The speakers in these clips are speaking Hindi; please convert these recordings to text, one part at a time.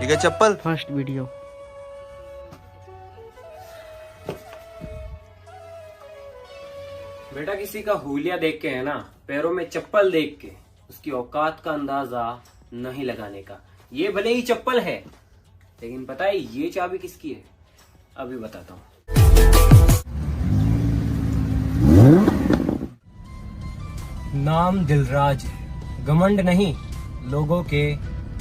ठीक है चप्पल। First video. बेटा किसी का हुलिया देख के है ना, पैरों में चप्पल देख के उसकी औकात का अंदाजा नहीं लगाने का। ये भले ही चप्पल है, लेकिन पता है ये चाबी किसकी है? अभी बताता हूँ। नाम दिलराज है, घमंड नहीं, लोगों के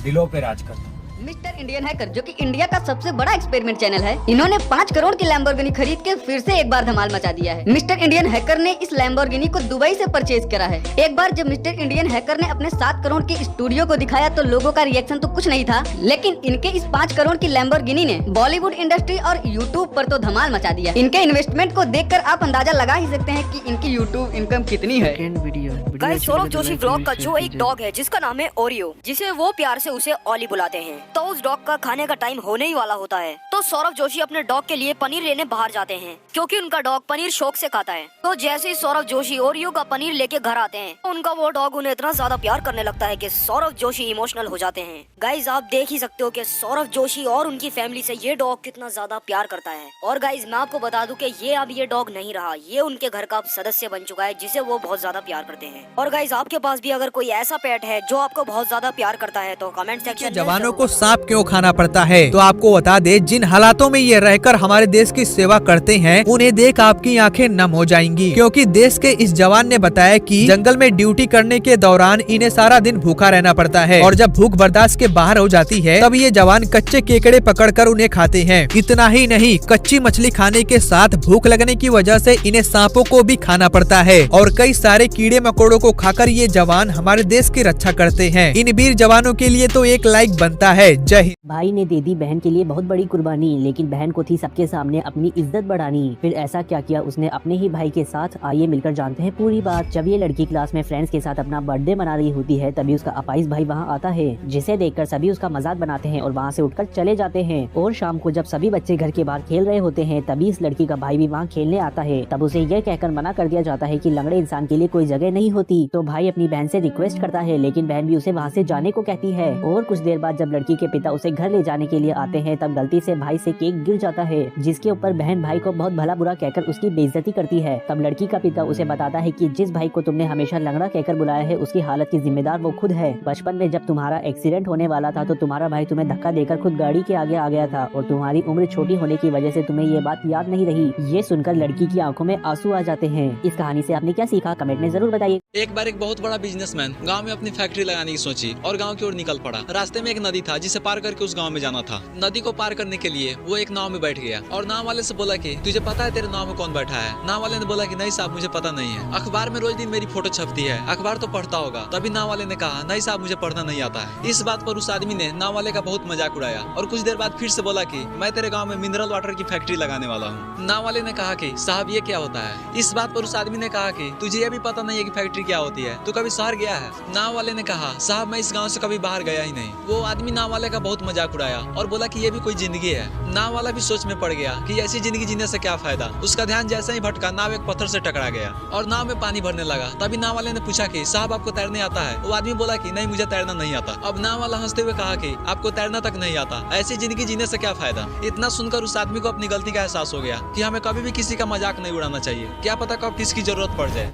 दिलों पे राज करता हूँ। मिस्टर इंडियन हैकर जो कि इंडिया का सबसे बड़ा एक्सपेरिमेंट चैनल है, इन्होंने 5 करोड़ की लैम्बोर्गिनी खरीद के फिर से एक बार धमाल मचा दिया है। मिस्टर इंडियन हैकर ने इस लैम्बोर्गिनी को दुबई से परचेज करा है। एक बार जब मिस्टर इंडियन हैकर ने अपने 7 करोड़ के स्टूडियो को दिखाया तो लोगों का रिएक्शन तो कुछ नहीं था, लेकिन इनके इस 5 करोड़ की लैम्बोर्गिनी ने बॉलीवुड इंडस्ट्री और यूट्यूब पर तो धमाल मचा दिया। इनके इन्वेस्टमेंट को देखकर आप अंदाजा लगा ही सकते हैं कि इनकी यूट्यूब इनकम कितनी है। गाइस, सौरभ जोशी व्लॉग का जो एक डॉग है जिसका नाम है ओरियो, जिसे वो प्यार से उसे ओली बुलाते हैं, तो उस डॉग का खाने का टाइम होने ही वाला होता है। तो सौरभ जोशी अपने डॉग के लिए पनीर लेने बाहर जाते हैं, क्योंकि उनका डॉग पनीर शौक से खाता है। तो जैसे ही सौरभ जोशी ओरियो का पनीर लेके घर आते हैं, तो उनका वो डॉग उन्हें इतना ज्यादा प्यार करने लगता है कि सौरभ जोशी इमोशनल हो जाते हैं। गाइज, आप देख ही सकते हो कि सौरभ जोशी और उनकी फैमिली से ये डॉग कितना ज्यादा प्यार करता है। और गाइज, मैं आपको बता दूं कि ये अब ये डॉग नहीं रहा, ये उनके घर का सदस्य बन चुका है जिसे वो बहुत ज्यादा प्यार करते हैं। और गाइज, आपके पास भी अगर कोई ऐसा पेट है जो आपको बहुत ज्यादा प्यार करता है तो कमेंट सेक्शन में जवानों को सांप क्यों खाना पड़ता है, तो आपको बता दे, जिन हालातों में ये रहकर हमारे देश की सेवा करते हैं उन्हें देख आपकी आंखें नम हो जाएंगी। क्योंकि देश के इस जवान ने बताया कि जंगल में ड्यूटी करने के दौरान इन्हें सारा दिन भूखा रहना पड़ता है, और जब भूख बर्दाश्त के बाहर हो जाती है तब ये जवान कच्चे केकड़े पकड़कर उन्हें खाते हैं। इतना ही नहीं, कच्ची मछली खाने के साथ भूख लगने की वजह से इन्हें सांपों को भी खाना पड़ता है, और कई सारे कीड़े मकोड़ों को खाकर ये जवान हमारे देश की रक्षा करते हैं। इन वीर जवानों के लिए तो एक लाइक बनता है। जय हिंद। भाई ने दे दी बहन के लिए बहुत बड़ी कुर्बानी, लेकिन बहन को थी सबके सामने अपनी इज्जत बढ़ानी। फिर ऐसा क्या किया उसने अपने ही भाई के साथ, आइए मिलकर जानते हैं पूरी बात। जब ये लड़की क्लास में फ्रेंड्स के साथ अपना बर्थडे मना रही होती है, तभी उसका अपाइस भाई वहाँ आता है, जिसे देखकर सभी उसका मजाक बनाते हैं और वहाँ से उठकर चले जाते हैं। और शाम को जब सभी बच्चे घर के बाहर खेल रहे होते हैं, तभी इस लड़की का भाई भी वहाँ खेलने आता है। तब उसे यह कहकर मना कर दिया जाता है कि लंगड़े इंसान के लिए कोई जगह नहीं होती। तो भाई अपनी बहन से रिक्वेस्ट करता है, लेकिन बहन भी उसे वहाँ से जाने को कहती है। और कुछ देर बाद जब लड़की के पिता उसे घर ले जाने के लिए आते हैं, तब गलती से भाई से केक गिर जाता है, जिसके ऊपर बहन भाई को बहुत भला बुरा कहकर उसकी बेइज्जती करती है। तब लड़की का पिता उसे बताता है कि जिस भाई को तुमने हमेशा लंगड़ा कहकर बुलाया है, उसकी हालत की जिम्मेदार वो खुद है। बचपन में जब तुम्हारा एक्सीडेंट होने वाला था तो तुम्हारा भाई तुम्हें धक्का देकर खुद गाड़ी के आगे आ गया था, और तुम्हारी उम्र छोटी होने की वजह से तुम्हें ये बात याद नहीं रही। ये सुनकर लड़की की आंखों में आंसू आ जाते हैं। इस कहानी से आपने क्या सीखा, कमेंट में जरूर बताइए। एक बार एक बहुत बड़ा बिजनेसमैन गांव में अपनी फैक्ट्री लगाने की सोची और गांव की ओर निकल पड़ा। रास्ते में एक नदी था जिसे पार करके उस गांव में जाना था। नदी को पार करने के लिए वो एक नाव में बैठ गया और नाव वाले से बोला कि तुझे पता है तेरे नाव में कौन बैठा है? नाव वाले ने बोला कि नहीं साहब, मुझे पता नहीं है, अखबार में रोज दिन मेरी फोटो छपती है, अखबार तो पढ़ता होगा। तभी नाव वाले ने कहा, नहीं साहब, मुझे पढ़ना नहीं आता है। इस बात पर उस आदमी ने नाव वाले का बहुत मजाक उड़ाया और कुछ देर बाद फिर से बोला कि मैं तेरे गाँव में मिनरल वाटर की फैक्ट्री लगाने वाला हूँ। नाव वाले ने कहा कि साहब ये क्या होता है? इस बात पर उस आदमी ने कहा कि तुझे ये भी पता नहीं है कि फैक्ट्री क्या होती है, तू कभी शहर गया है? नाव वाले ने कहा, साहब मैं इस गाँव से कभी बाहर गया ही नहीं। वो आदमी नाव वाले का बहुत मजाक उड़ाया और बोला कि ये भी कोई जिंदगी है। नाव वाला भी सोच में पड़ गया कि ऐसी जिंदगी जीने से क्या फायदा। उसका ध्यान जैसे ही भटका, नाव एक पत्थर से टकरा गया और नाव में पानी भरने लगा। तभी नाव वाले ने पूछा कि साहब आपको तैरने आता है? वो आदमी बोला कि नहीं, मुझे तैरना नहीं आता। अब नाव वाला हंसते हुए कहा कि आपको तैरना तक नहीं आता, ऐसी जिंदगी जीने से क्या फायदा। इतना सुनकर उस आदमी को अपनी गलती का एहसास हो गया कि हमें कभी भी किसी का मजाक नहीं उड़ाना चाहिए, क्या पता कब किसकी जरूरत पड़ जाए।